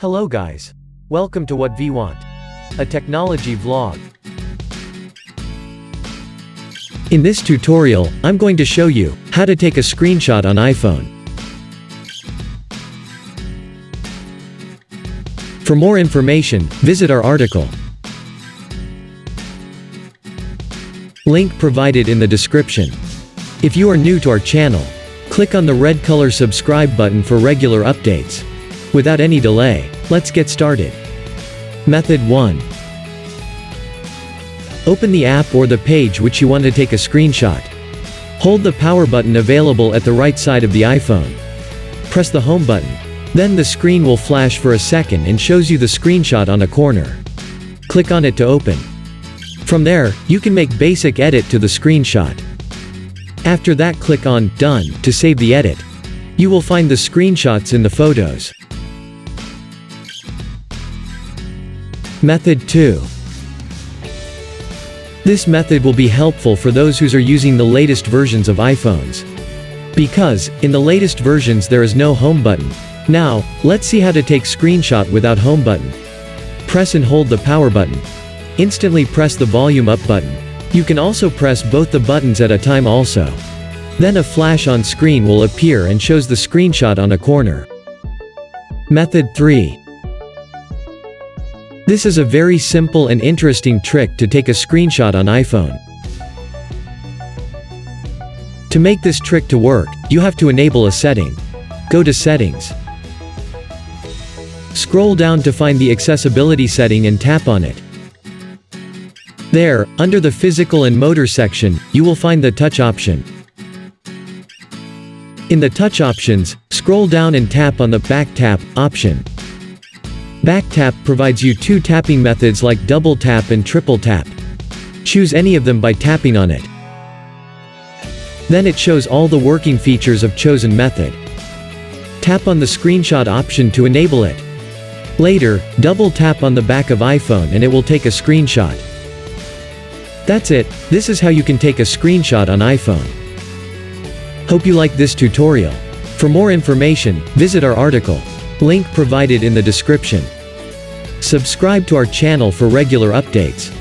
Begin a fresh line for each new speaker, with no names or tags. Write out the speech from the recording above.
Hello guys. Welcome to WhatVwant, a technology vlog. In this tutorial, I'm going to show you how to take a screenshot on iPhone. For more information, visit our article. Link provided in the description. If you are new to our channel, click on the red color subscribe button for regular updates. Without any delay, let's get started. Method 1. Open the app or the page which you want to take a screenshot. Hold the power button available at the right side of the iPhone. Press the home button. Then the screen will flash for a second and shows you the screenshot on a corner. Click on it to open. From there, you can make basic edit to the screenshot. After that, click on Done to save the edit. You will find the screenshots in the photos. Method 2. This method will be helpful for those who are using the latest versions of iPhones. Because, in the latest versions there is no home button. Now, let's see how to take screenshot without home button. Press and hold the power button. Instantly press the volume up button. You can also press both the buttons at a time also. Then a flash on screen will appear and shows the screenshot on a corner. Method 3. This is a very simple and interesting trick to take a screenshot on iPhone. To make this trick to work, you have to enable a setting. Go to Settings. Scroll down to find the accessibility setting and tap on it. There, under the physical and motor section, you will find the touch option. In the touch options, scroll down and tap on the back tap option. Back tap provides you two tapping methods like double tap and triple tap. Choose any of them by tapping on it. Then it shows all the working features of chosen method. Tap on the screenshot option to enable it. Later, double tap on the back of iPhone and it will take a screenshot. That's it. This is how you can take a screenshot on iPhone. Hope you like this tutorial. For more information, visit our article. Link provided in the description. Subscribe to our channel for regular updates.